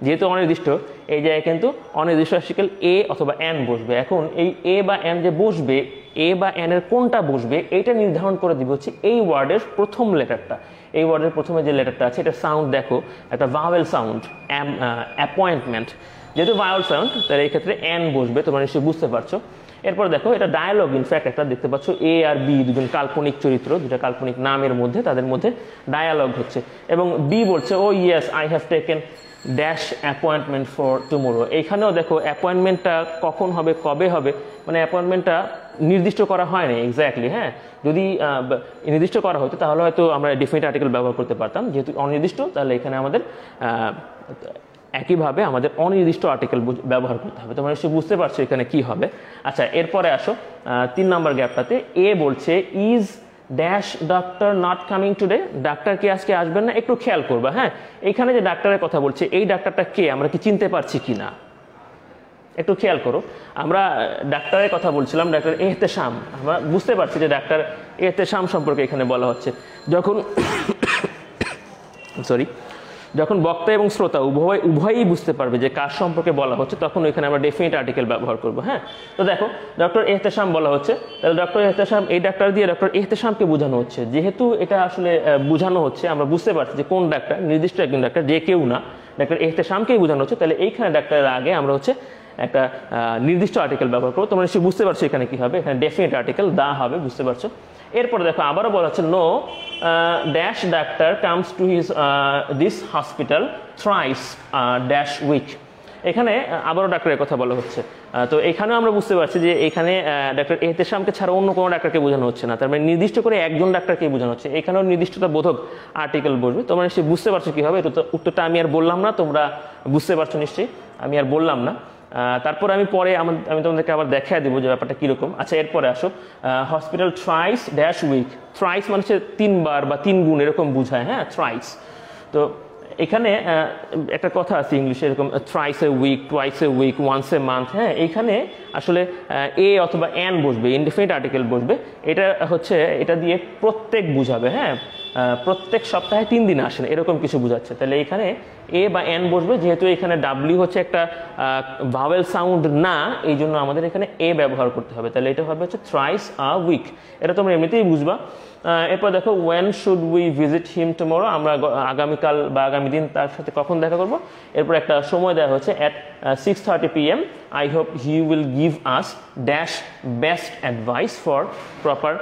যেহেতু অনির্দিষ্ট এই জায়গায় কিন্তু অনির্দিষ্ট আর্টিকেল এ অথবা এন বসবে। এখন এই এ বা এন যে বসবে, এ বা এন এর কোনটা বসবে এইটা নির্ধারণ করে দিবে হচ্ছে এই ওয়ার্ডের প্রথম লেটারটা। এই ওয়ার্ডের প্রথমে যে লেটারটা আছে এটা সাউন্ড দেখো, একটা ভাওয়েল সাউন্ড, অ্যাপয়েন্টমেন্ট, যেহেতু ভাওয়েল সাউন্ড তাহলে এই ক্ষেত্রে এন বসবে, তোমরা নিশ্চয়ই বুঝতে পারছো। এরপর দেখো এটা ডায়ালগ, ইনফ্যাক্ট একটা দেখতে পাচ্ছ এ আর বি দুজন কাল্পনিক চরিত্র, দুটা কাল্পনিক নামের মধ্যে তাদের মধ্যে ডায়ালগ হচ্ছে এবং বি বলছে ও yes I have taken dash appointment for tomorrow. এইখানেও দেখো অ্যাপয়েন্টমেন্টটা কখন হবে, কবে হবে, মানে অ্যাপয়েন্টমেন্টটা নির্দিষ্ট করা হয়নি এক্স্যাক্টলি। হ্যাঁ, যদি নির্দিষ্ট করা হতো তাহলে হয়তো আমরা ডেফিনিট আর্টিকেল ব্যবহার করতে পারতাম, যেহেতু অনির্দিষ্ট তাহলে এখানে আমাদের একইভাবে আমাদের অনির্দিষ্ট আর্টিকেল ব্যবহার করতে হবে। তোমরা নিশ্চয়ই বুঝতে পারছো এখানে কি হবে। আচ্ছা, এরপরে আসো 3 নম্বর গ্যাপটাতে এ বলছে is dash doctor not coming today, doctor কি আজকে আসবেন না? একটু খেয়াল করবা। হ্যাঁ, এখানে যে ডাক্তারের কথা বলছে এই ডাক্তারটা কে, আমরা কি চিনতে পারছি কি না একটু খেয়াল করো। আমরা ডাক্তারের কথা বলছিলাম, ডাক্তার এহতেশাম, আমরা বুঝতে পারছি যে ডাক্তার এহতেশাম সম্পর্কে এখানে বলা হচ্ছে। যখন বক্তা এবং শ্রোতা উভয়ই বুঝতে পারবে যে কার সম্পর্কে বলা হচ্ছে, তখন এখানে আমরা ডেফিনিট আর্টিকেল ব্যবহার করব। হ্যাঁ, তো দেখো ডক্টর এহতেশাম বলা হচ্ছে, তাহলে ডক্টর এহতেশাম, এই ডাক্তার দিয়ে ডক্টর এহতেশামকে বোঝানো হচ্ছে। যেহেতু এটা আসলে বোঝানো হচ্ছে, আমরা বুঝতে পারছি যে কোন ডাক্তার, নির্দিষ্ট একজন ডাক্তার, যে কেউ না, ডাক্তার এহতেশামকেই বোঝানো হচ্ছে। তাহলে এইখানে ডাক্তারের আগে আমরা হচ্ছে একটা নির্দিষ্ট আর্টিকেল ব্যবহার করবো। তোমরা নিশ্চয়ই বুঝতে পারছো এখানে কি হবে, এখানে ডেফিনিট আর্টিকেল দা হবে, বুঝতে পারছো। এরপরে দেখো আবারও বলা হচ্ছে no dash doctor comes to his this hospital thrice dash week. এখানে আবারও ডাক্তারের কথা বলা হচ্ছে। তো এখানেও আমরা বুঝতে পারছি যে এখানে ডাক্তার এহতেশামকে ছাড়া অন্য কোনো ডাক্তারকে বোঝানো হচ্ছে না, তার মানে নির্দিষ্ট করে একজন ডাক্তারকে বোঝানো হচ্ছে। এখানেও নির্দিষ্টতা বোধক আর্টিকেল বসবে। তোমরা নিশ্চয়ই বুঝতে পারছো কি হবে। উত্তরটা আমি আর বললাম না, তোমরা বুঝতে পারছো নিশ্চয়ই, আমি আর বললাম না। তারপর আমি পরে আমি তোমাদেরকে আবার দেখাই দেবো যে ব্যাপারটা কীরকম। আচ্ছা, এরপরে আসো hospital thrice dash week. Thrice মানে হচ্ছে 3 বার বা 3 গুণ এরকম বোঝায়। হ্যাঁ, থ্রাইস। তো এখানে একটা কথা আছে ইংলিশে এরকম, thrice a week, twice a week, once a month. হ্যাঁ, এইখানে আসলে এ অথবা এন বসবে, ইনডেফিনিট আর্টিকেল বসবে। এটা হচ্ছে এটা দিয়ে প্রত্যেক বুঝাবে। হ্যাঁ, প্রত্যেক সপ্তাহে 3 দিন আসেন এরকম কিছু বোঝাচ্ছে। তাহলে এখানে এ বা এন বসবে, যেহেতু এখানে ডাব্লিউ হচ্ছে একটা ভাওয়েল সাউন্ড না, এই জন্য আমাদের এখানে এ ব্যবহার করতে হবে। তাহলে এটা হবে হচ্ছে থ্রাইস আ উইক, এটা তোমরা এমনিতেই বুঝবা। এরপর দেখো when should we visit him tomorrow, আমরা আগামীকাল বা আগামী দিন তার সাথে কখন দেখা করব। এরপর একটা সময় দেওয়া হচ্ছে at 6:30 PM। I hope he will give us dash best advice for proper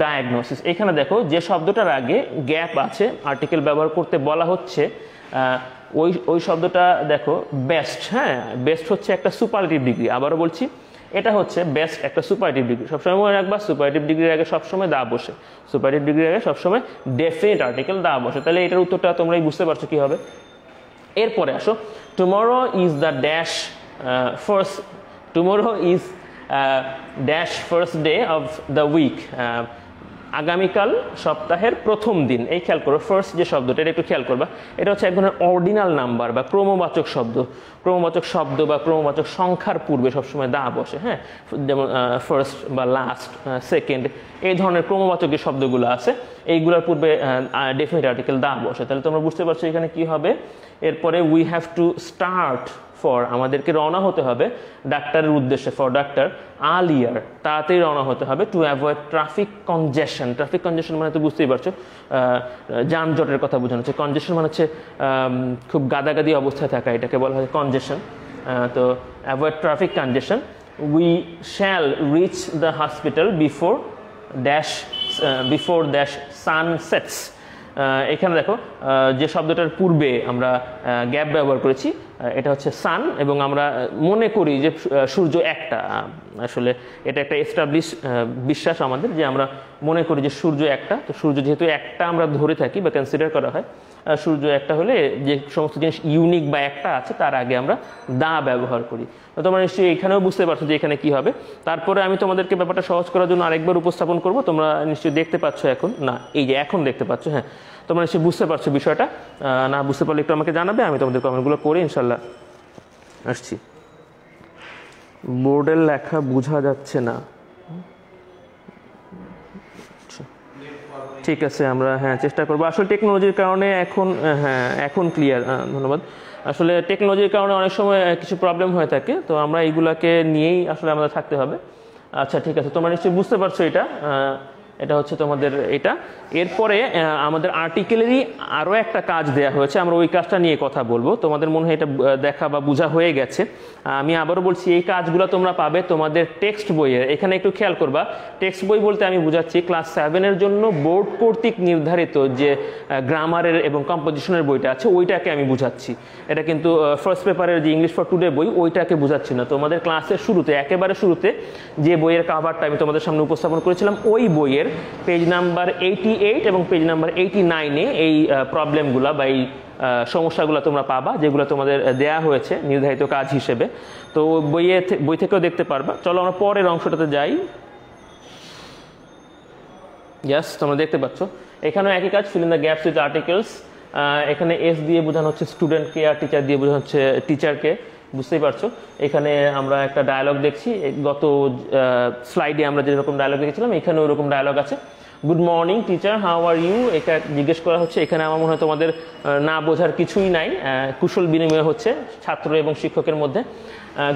diagnosis. এখানে দেখো যে শব্দটার আগে গ্যাপ আছে, আর্টিকেল ব্যবহার করতে বলা হচ্ছে, ওই শব্দটা দেখো বেস্ট। হ্যাঁ, বেস্ট হচ্ছে একটা সুপারলেটিভ ডিগ্রি। আবারও বলছি, এটা হচ্ছে বেস্ট একটা সুপারলেটিভ ডিগ্রি। সবসময় মনে রাখবা সুপারলেটিভ ডিগ্রির আগে সবসময় দা বসে, সুপারলেটিভ ডিগ্রির আগে সবসময় ডেফিনিট আর্টিকেল দা বসে। তাহলে এটার উত্তরটা তোমরাই বুঝতে পারছো কি হবে। এরপরে আসো tomorrow is the dash first, tomorrow is dash first day of the week. আগামীকাল সপ্তাহের প্রথম দিন। এই খেয়াল করো ফার্স্ট যে শব্দটা, এটা একটু খেয়াল করবা। এটা হচ্ছে এক ধরনের অর্ডিনাল নাম্বার বা ক্রমবাচক শব্দ। ক্রমবাচক শব্দ বা ক্রমবাচক সংখ্যার পূর্বে সবসময় দা বসে। হ্যাঁ, যেমন ফার্স্ট বা লাস্ট, সেকেন্ড, এই ধরনের ক্রমবাচক যে শব্দগুলো আছে এইগুলোর পূর্বে ডেফিনিট আর্টিকেল দা বসে। তাহলে তোমরা বুঝতে পারছো এখানে কি হবে। এরপরে we have to start for, আমাদেরকে রওনা হতে হবে ডাক্তারের উদ্দেশ্যে, ফর ডাক্তার আর্লিয়ার, তাড়াতাড়ি রওনা হতে হবে। To avoid traffic কনজেশন। ট্রাফিক কনজেশন মানে তো বুঝতেই পারছো যানজটের কথা বোঝানো হচ্ছে। কনজেশন মানে হচ্ছে খুব গাদাগাদি অবস্থায় থাকা, এটাকে বলা হয় কনজেশন। তো avoid traffic কনজেশন। We shall reach the hospital before dash সানসেটস। এখানে দেখো যে শব্দটার পূর্বে আমরা গ্যাপ ব্যবহার করেছি, এটা হচ্ছে সান, এবং আমরা মনে করি যে সূর্য একটা। আসলে এটা একটা এস্টাবলিশ বিশ্বাস আমাদের, যে আমরা মনে করি যে সূর্য একটা। তো সূর্য যেহেতু একটা আমরা ধরে থাকি বা কনসিডার করা হয়, সূর্য একটা হলে যে সমস্ত জিনিস ইউনিক বা একটা আছে তার আগে আমরা দা ব্যবহার করি। তো তোমরা নিশ্চয়ই এখানেও বুঝতে পারছো যে এখানে কি হবে। তারপরে আমি তোমাদেরকে ব্যাপারটা সহজ করার জন্য আরেকবার উপস্থাপন করব। তোমরা নিশ্চয়ই দেখতে পাচ্ছ এখন, না এই যে এখন দেখতে পাচ্ছ। হ্যাঁ, তোমরা নিশ্চয়ই বুঝতে পারছো বিষয়টা। না বুঝতে পারলে একটু আমাকে জানাবে, আমি তোমাদের কমেন্টগুলো করে ইনশাল্লাহ আসছি। বোর্ডের লেখা বোঝা যাচ্ছে না, ঠিক আছে, আমরা চেষ্টা করবো। আসলে টেকনোলজির কারণে এখন ক্লিয়ার, ধন্যবাদ। আসলে টেকনোলজির কারণে অনেক সময় কিছু প্রবলেম হয়ে থাকে, তো আমরা এইগুলাকে নিয়েই আসলে আমাদের থাকতে হবে। আচ্ছা, ঠিক আছে, তোমরা নিশ্চয়ই বুঝতে পারছো এটা। এটা হচ্ছে তোমাদের এটা। এরপরে আমাদের আর্টিকেলেরই আরও একটা কাজ দেওয়া হয়েছে, আমরা ওই কাজটা নিয়ে কথা বলবো। তোমাদের মনে হয় এটা দেখা বা বোঝা হয়ে গেছে। আমি আবারও বলছি, এই কাজগুলো তোমরা পাবে তোমাদের টেক্সট বইয়ে। এখানে একটু খেয়াল করবা, টেক্সট বই বলতে আমি বুঝাচ্ছি ক্লাস 7-এর জন্য বোর্ড কর্তৃক নির্ধারিত যে গ্রামারের এবং কম্পোজিশনের বইটা আছে ওইটাকে আমি বুঝাচ্ছি। এটা কিন্তু ফার্স্ট পেপারের যে ইংলিশ ফর টুডে বই ওইটাকে বুঝাচ্ছি না। তোমাদের ক্লাসের শুরুতে, একেবারে শুরুতে যে বইয়ের কাভারটা আমি তোমাদের সামনে উপস্থাপন করেছিলাম, ওই বইয়ের পেজ নাম্বার 88 এবং পেজ নাম্বার 89-এ এই প্রবলেমগুলো বা এই সমস্যাগুলো তোমরা পাবা, যেগুলো তোমাদের দেয়া হয়েছে নির্ধারিত কাজ হিসেবে। তো বই থেকেও দেখতে পারবা। চলো আমরা পরের অংশটাতে যাই। ইয়াস, তোমরা দেখতে পাচ্ছ এখানেও একই কাজ, fill in the gaps with articles. এখানে এস দিয়ে বোঝানো হচ্ছে স্টুডেন্টকে, আর টিচার দিয়ে বোঝানো হচ্ছে টিচারকে। বুঝতেই পারছো, এখানে আমরা একটা ডায়ালগ দেখছি। গত স্লাইডে আমরা যেরকম ডায়ালগ দেখেছিলাম এখানে ওরকম ডায়ালগ আছে। Good morning teacher, how are you, এটা জিজ্ঞেস করা হচ্ছে। এখানে আমার মনে হয় তোমাদের না বোঝার কিছুই নাই, কুশল বিনিময় হচ্ছে ছাত্র এবং শিক্ষকের মধ্যে।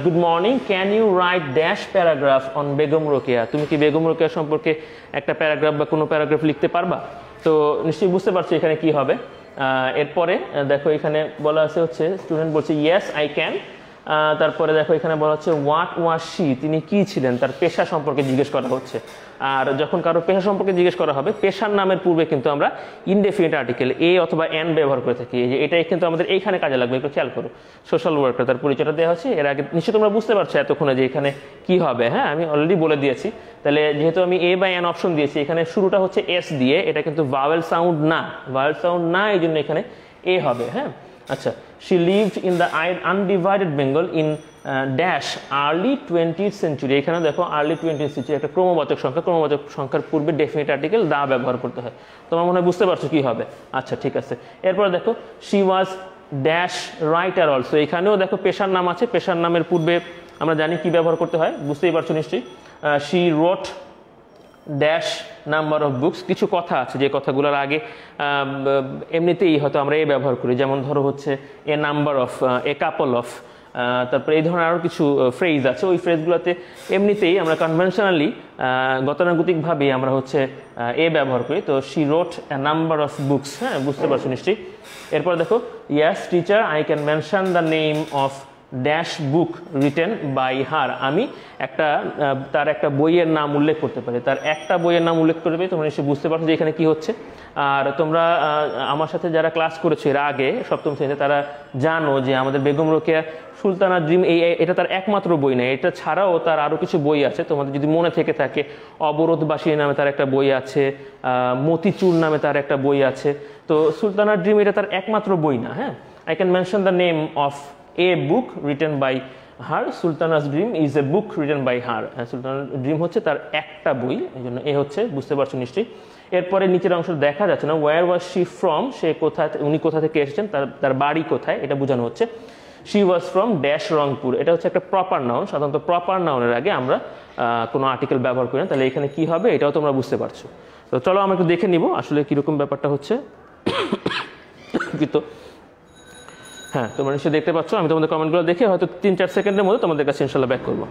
Good morning, can you write dash paragraph on Begum Rokeya, তুমি কি বেগম রোকেয়া সম্পর্কে একটা প্যারাগ্রাফ বা কোনো প্যারাগ্রাফ লিখতে পারবা? তো নিশ্চয়ই বুঝতে পারছো এখানে কি হবে। এরপরে দেখো এখানে বলা আছে হচ্ছে স্টুডেন্ট বলছে ইয়েস আই ক্যান। তারপরে দেখো এখানে বলা হচ্ছে হোয়াট ওয়াজ শি, তিনি কি ছিলেন, তার পেশা সম্পর্কে জিজ্ঞেস করা হচ্ছে। আর যখন কারো পেশা সম্পর্কে জিজ্ঞেস করা হবে, পেশার নামের পূর্বে কিন্তু আমরা ইনডেফিনিট আর্টিকেল এ অথবা এন ব্যবহার করে থাকি। এই যে এটাই কিন্তু আমাদের এইখানে কাজে লাগবে, একটু খেয়াল করো। সোশ্যাল ওয়ার্কার, তার পরিচয়টা দেওয়া হচ্ছে। এর আগে নিশ্চয়ই তোমরা বুঝতে পারছো এতক্ষণে যে এখানে কি হবে। হ্যাঁ, আমি অলরেডি বলে দিয়েছি। তাহলে যেহেতু আমি এ বা এন অপশন দিয়েছি, এখানে শুরুটা হচ্ছে এস দিয়ে, এটা কিন্তু ভাওয়েল সাউন্ড না, ভাওয়েল সাউন্ড না, এই জন্য এখানে এ হবে। হ্যাঁ, আচ্ছা। She lived in the undivided Bengal in dash early 20th century। এখানে দেখো আর্লি 20th century একটা ক্রমবাচক সংখ্যা, ক্রমবাচক সংখ্যার পূর্বে ডেফিনিট আর্টিকেল দা ব্যবহার করতে হয়। তোমার মনে হয় বুঝতে পারছো কি হবে। আচ্ছা, ঠিক আছে। এরপরে দেখো she was dash writer also। এখানেও দেখো পেশার নাম আছে, পেশার নামের পূর্বে আমরা জানি কি ব্যবহার করতে হয়, বুঝতেই পারছো নিশ্চয়ই। she wrote dash number of books. কিছু কথা আছে যে কথাগুলোর আগে এমনিতেই হয়তো আমরা এ ব্যবহার করি, যেমন ধরো হচ্ছে a number of, a couple of. তারপরে এই ধরনের আরও কিছু ফ্রেজ আছে, ওই ফ্রেজগুলোতে এমনিতেই আমরা কনভেনশনালি গতানুগতিকভাবে আমরা হচ্ছে এ ব্যবহার করি। তো she wrote a number of books. হ্যাঁ, বুঝতে পারছো নিশ্চয়ই। এরপর দেখো yes teacher I can mention the name of dash book written by her. আমি তার একটা বইয়ের নাম উল্লেখ করতে পারি, তার একটা বইয়ের নাম উল্লেখ করতে পারি। তোমরা নিশ্চয়ই বুঝতে পারছো যে এখানে কি হচ্ছে। আর তোমরা আমার সাথে যারা ক্লাস করেছো এর আগে সপ্তম শ্রেণীতে, তারা জানো যে আমাদের বেগম রোকেয়া সুলতানা ড্রিম এটা তার একমাত্র বই নয়, এটা ছাড়াও তার আরও কিছু বই আছে। তোমাদের যদি মনে থেকে থাকে, অবরোধবাসী নামে তার একটা বই আছে, মতিচুর নামে তার একটা বই আছে। তো সুলতানা ড্রিম এটা তার একমাত্র বই না। হ্যাঁ, I can mention the name of a book written by her, Sultana's Dream is a book written by her। সুলতানার ড্রিম হচ্ছে তার একটা বই, এই জন্য এ হচ্ছে, বুঝতে পারছো নিশ্চয়ই। এরপরে নিচের অংশ দেখা যাচ্ছে না, ওয়ার ওয়াজ শি ফ্রম, সে কোথায়, উনি কোথা থেকে এসেছেন, তার বাড়ি কোথায়, এটা বোঝানো হচ্ছে। She was from dash Rangpur, এটা হচ্ছে একটা প্রপার নাউন। সাধারণত প্রপার নাউনের আগে আমরা কোনো আর্টিকেল ব্যবহার করি না। তাহলে এখানে কি হবে এটাও তোমরা বুঝতে পারছো। তো চলো আমরা একটু দেখে নিব আসলে কীরকম ব্যাপারটা হচ্ছে। কিন্তু হ্যাঁ, তোমরা নিশ্চয়ই দেখতে পাচ্ছ। আমি তোমাদের কমেন্টগুলো দেখে হয়তো 3-4 সেকেন্ডের মধ্যে তোমাদের কাছে ইনশাল্লাহ ব্যাক করবো।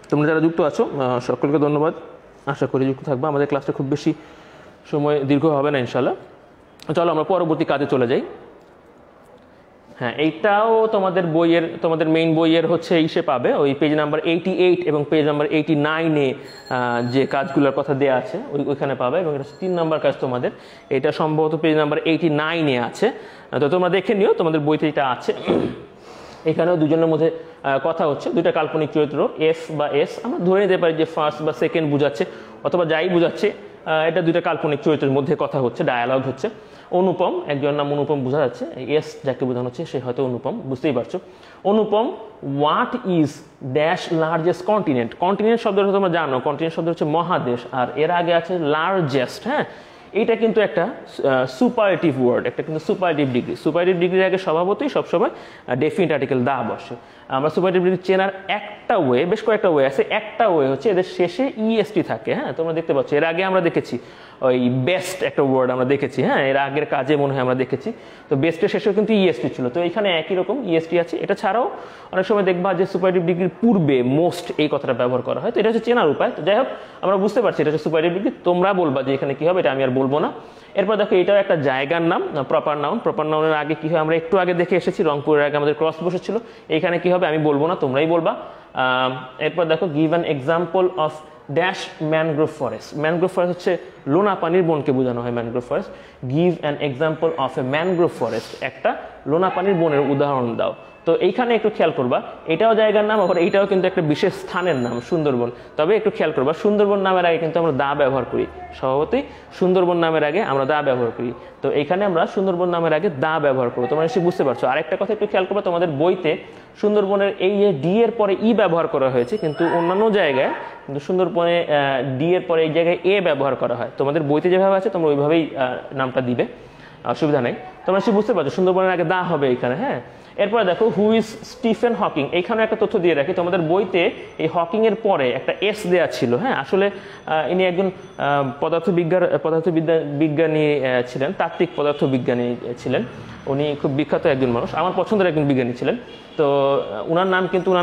তোমরা যারা যুক্ত আছো সকলকে ধন্যবাদ, আশা করি যুক্ত থাকবো। আমাদের ক্লাসটা খুব বেশি সময় দীর্ঘ হবে না ইনশাল্লাহ। চলো আমরা পরবর্তী কাজে চলে যাই। হ্যাঁ, এইটাও তোমাদের মেইন বইয়ের হচ্ছে ইসে পাবে, ওই পেজ নাম্বার 88 এবং পেজ নাম্বার 89-এ যে কাজগুলোর কথা দেওয়া আছে ওইখানে পাবে। এবং এটা 3 নাম্বার কাজ তোমাদের, এটা সম্ভবত পেজ নাম্বার 89-এ আছে। তো তোমরা দেখে নিও, তোমাদের বইতে এটা আছে। এখানেও দুজনের মধ্যে কথা হচ্ছে, দুইটা কাল্পনিক চরিত্র এফ বা এস, আমরা ধরে নিতে পারি যে ফার্স্ট বা সেকেন্ড বুঝাচ্ছে অথবা যাই বুঝাচ্ছে, এটা দুইটা কাল্পনিক চরিত্রের মধ্যে কথা হচ্ছে, ডায়ালগ হচ্ছে। অনুপম, একজন নাম অনুপম বোঝা যাচ্ছে, এস যাকে বোঝানো হচ্ছে সে হয়তো অনুপম, বুঝতেই পারছো। Anupam, what is dash largest continent. Continent শব্দটা তোমরা জানো, কন্টিনেন্ট শব্দ হচ্ছে মহাদেশ, আর এর আগে আছে লার্জেস্ট। হ্যাঁ, এইটা কিন্তু একটা সুপারলেটিভ ওয়ার্ড, একটা কিন্তু সুপারলেটিভ ডিগ্রি। সুপারলেটিভ ডিগ্রির আগে স্বভাবতই সবসময় ডেফিনিট আর্টিকেল দা বসে। আমরা সুপারলেটিভ ডিগ্রি চেনার একটা ওয়ে, বেশ কয়েকটা ওয়ে আছে, একটা ওয়ে হচ্ছে এদের শেষে ইএসটি থাকে। হ্যাঁ, তোমরা দেখতে পাচ্ছ, এর আগে আমরা দেখেছি ওই বেস্ট একটা ওয়ার্ড আমরা দেখেছি। হ্যাঁ, এর আগের কাজে মনে হয় আমরা দেখেছি, তো বেস্টের শেষেও কিন্তু ইএসটি ছিল। তো এখানে একই রকম ইএসটি আছে। এটা ছাড়াও অনেক সময় দেখবা যে সুপারলেটিভ ডিগ্রির পূর্বে মোস্ট এই কথাটা ব্যবহার করা হয়। তো এটা হচ্ছে চেনার উপায়। তো যাই হোক, আমরা বুঝতে পারছি এটা হচ্ছে সুপারলেটিভ ডিগ্রি। তোমরা বলবা যে এখানে কি হবে, এটা আমি আর বলবো না। এরপর দেখো, এটাও একটা জায়গার নাম, প্রপার নাউন। প্রপার নাউনের আগে কি হয় আমরা একটু আগে দেখে এসেছি, রংপুরের আগে আমাদের ক্রস বসেছিল। এখানে কি হবে আমি বলবো না, তোমরাই বলবা। এরপর দেখো, give an example of dash mangrove forest. Mangrove forest হচ্ছে লোনা পানির বনকে বোঝানো হয় mangrove forest. Give an example of A mangrove forest, একটা লোনা পানির বনের উদাহরণ দাও। তো এইখানে একটু খেয়াল করবা, এটাও জায়গার নাম, আবার এইটাও কিন্তু একটা বিশেষ স্থানের নাম, সুন্দরবন। তবে একটু খেয়াল করবা, সুন্দরবন নামের আগে কিন্তু আমরা দা ব্যবহার করি। স্বভাবতই সুন্দরবন নামের আগে আমরা দা ব্যবহার করি। তো এইখানে আমরা সুন্দরবন নামের আগে দা ব্যবহার করবো। তোমরা নিশ্চয়ই বুঝতে পারছো। আরেকটা কথা একটু খেয়াল করবা, তোমাদের বইতে সুন্দরবনের এই ডি এর পরে ই ব্যবহার করা হয়েছে, কিন্তু অন্যান্য জায়গায় কিন্তু সুন্দরবনে ডি এর পরে এই জায়গায় এ ব্যবহার করা হয়। তোমাদের বইতে যেভাবে আছে তোমরা ওইভাবেই নামটা দিবে, অসুবিধা নেই। তোমরা নিশ্চয়ই বুঝতে পারছো সুন্দরবনের আগে দা হবে এখানে। হ্যাঁ, এরপরে দেখো, হু ইজ স্টিফেন হকিং। এইখানে একটা তথ্য দিয়ে রাখি, তোমাদের বইতে এই হকিং এর পরে একটা এস দেয়া ছিল। হ্যাঁ, আসলে ইনি একজন পদার্থবিজ্ঞানী ছিলেন, তাত্ত্বিক পদার্থবিজ্ঞানী ছিলেন। উনি খুব বিখ্যাত একজন মানুষ, আমার পছন্দের একজন বিজ্ঞানী ছিলেন। তো উনার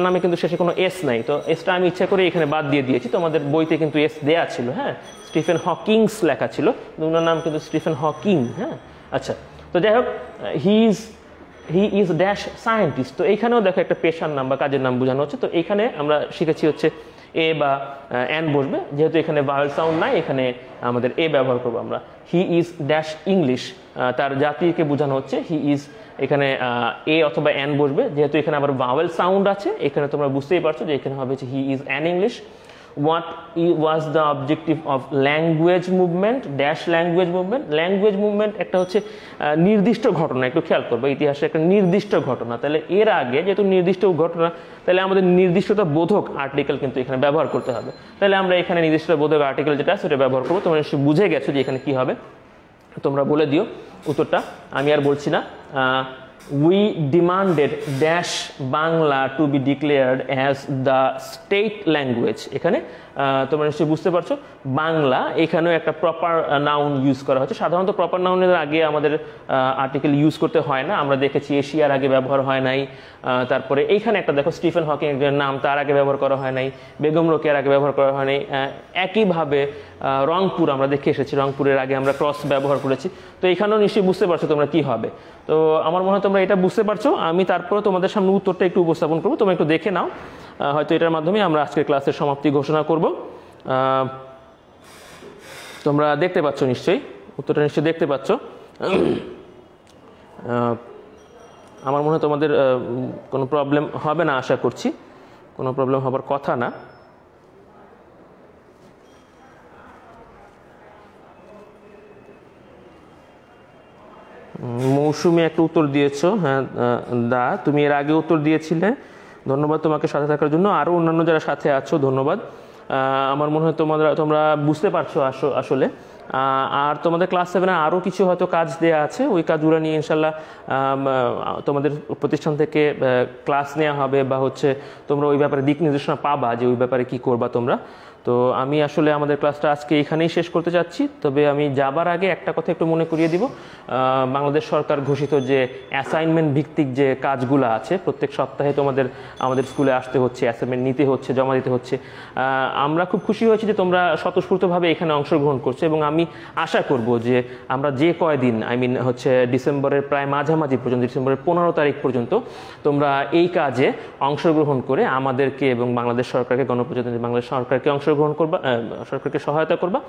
নামে কিন্তু শেষে কোনো এস নাই। তো এসটা আমি ইচ্ছা করে এখানে বাদ দিয়ে দিয়েছি। তোমাদের বইতে কিন্তু এস দেয়া ছিল। হ্যাঁ, স্টিফেন হকিংস লেখা ছিল, কিন্তু উনার নাম কিন্তু স্টিফেন হকিং। হ্যাঁ, আচ্ছা। তো যাই হোক, হি ইজ ড্যাশ সায়েন্টিস্ট। তো এইখানেও দেখো একটা পেশার নাম বা কাজের নাম বোঝানো হচ্ছে। তো এইখানে আমরা শিখেছি হচ্ছে এ বা এন বসবে, যেহেতু এখানে ভাওয়েল সাউন্ড নাই, এখানে আমাদের এ ব্যবহার করবো আমরা। হি ইজ ড্যাশ ইংলিশ, তার জাতিকে বোঝানো হচ্ছে। হি ইজ, এখানে এ অথবা এন বসবে, যেহেতু এখানে আবার ভাওয়েল সাউন্ড আছে। এখানে তোমরা বুঝতেই পারছো যে এখানে হবে he is an English. What was the objective of language movement dash language movement. Language movement একটা হচ্ছে নির্দিষ্ট ঘটনা, একটু খেয়াল করবে, ইতিহাসে একটা নির্দিষ্ট ঘটনা। তাহলে এর আগে যেহেতু নির্দিষ্ট ঘটনা, তাহলে আমাদের নির্দিষ্টতা বোধক আর্টিকেল কিন্তু এখানে ব্যবহার করতে হবে। তাহলে আমরা এখানে নির্দিষ্টতা বোধক আর্টিকেল যেটা সেটা ব্যবহার করবো। তোমরা নিশ্চয়ই বুঝে গেছো যে এখানে কি হবে। তোমরা বলে দিও উত্তরটা, আমি আর বলছি না। We demanded dash Bangla to be declared as the state language। এখানে তোমরা নিশ্চয়ই বুঝতে পারছো, বাংলা এখানেও একটা প্রপার নাউন ইউজ করা হচ্ছে। সাধারণত প্রপার নাউনের আগে আমাদের আর্টিকেল ইউজ করতে হয় না, আমরা দেখেছি এশিয়ার আগে ব্যবহার হয় নাই। তারপরে এইখানে একটা দেখো, স্টিফেন হকিং এর নাম, তার আগে ব্যবহার করা হয় নাই। বেগম রোকেয়ার আগে ব্যবহার করা হয় নাই। একইভাবে রংপুর আমরা দেখে এসেছি, রংপুরের আগে আমরা ক্রস ব্যবহার করেছি। তো এখানেও নিশ্চয়ই বুঝতে পারছো তোমরা কি হবে। তো আমার মনে হয় তোমরা এটা বুঝতে পারছো। আমি তারপরে তোমাদের সামনে উত্তরটা একটু উপস্থাপন করবো, তোমরা একটু দেখে নাও। হয়তো এটার মাধ্যমে আমরা আজকের ক্লাসের সমাপ্তি ঘোষণা করব। তোমরা দেখতে পাচ্ছ নিশ্চয়ই, উত্তরটা নিশ্চয়ই দেখতে পাচ্ছ। আমার মনে হয় তোমাদের কোনো প্রবলেম হবে না, আশা করছি কোনো প্রবলেম হবার কথা না। মৌসুমি একটা উত্তর দিয়েছো। হ্যাঁ দা, তুমি এর আগে উত্তর দিয়েছিলে, ধন্যবাদ তোমাকে সাথে থাকার জন্য। আরও অন্যান্য যারা সাথে আছো ধন্যবাদ। আমার মনে হয় তোমরা বুঝতে পারছো আসলে। আর তোমাদের ক্লাস 7-এ আরও কিছু হয়তো কাজ দেওয়া আছে, ওই কাজগুলো নিয়ে ইনশাল্লাহ তোমাদের প্রতিষ্ঠান থেকে ক্লাস নেওয়া হবে, বা হচ্ছে তোমরা ওই ব্যাপারে দিক নির্দেশনা পাবা যে ওই ব্যাপারে কি করবা তোমরা। তো আমি আসলে আমাদের ক্লাসটা আজকে এখানেই শেষ করতে চাচ্ছি। তবে আমি যাবার আগে একটা কথা একটু মনে করিয়ে দিব, বাংলাদেশ সরকার ঘোষিত যে অ্যাসাইনমেন্ট ভিত্তিক যে কাজগুলো আছে, প্রত্যেক সপ্তাহে আমাদের স্কুলে আসতে হচ্ছে, অ্যাসাইনমেন্ট নিতে হচ্ছে, জমা দিতে হচ্ছে। আমরা খুব খুশি হয়েছি যে তোমরা স্বতঃস্ফূর্তভাবে এখানে অংশগ্রহণ করছো, এবং আমি আশা করব যে আমরা যে কয়দিন হচ্ছে ডিসেম্বরের প্রায় মাঝামাঝি পর্যন্ত, ডিসেম্বরের 15 তারিখ পর্যন্ত তোমরা এই কাজে অংশগ্রহণ করে আমাদেরকে এবং বাংলাদেশ সরকারকে, গণপ্রজাতন্ত্রী বাংলাদেশ সরকারকে সরকারকে সহায়তা করবা।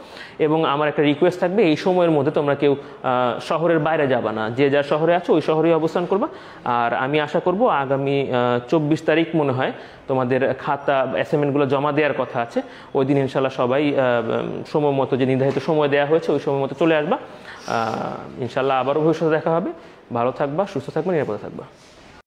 এবং আমার একটা রিকোয়েস্ট থাকবে, এই সময়ের মধ্যে তোমরা কেউ শহরের বাইরে যাবা না, যে যার শহরে আছো ওই শহরেই অবস্থান করবা। আর আমি আশা করব আগামী 24 তারিখ মনে হয় তোমাদের খাতা অ্যাসাইনমেন্টগুলো জমা দেওয়ার কথা আছে। ওই দিন ইনশাল্লাহ সবাই সময় মতো, যে নির্ধারিত সময় দেওয়া হয়েছে ওই সময় মতো চলে আসবা। ইনশাল্লাহ আবারও ভবিষ্যতে দেখা হবে। ভালো থাকবা, সুস্থ থাকবা, নিরাপদে থাকবা।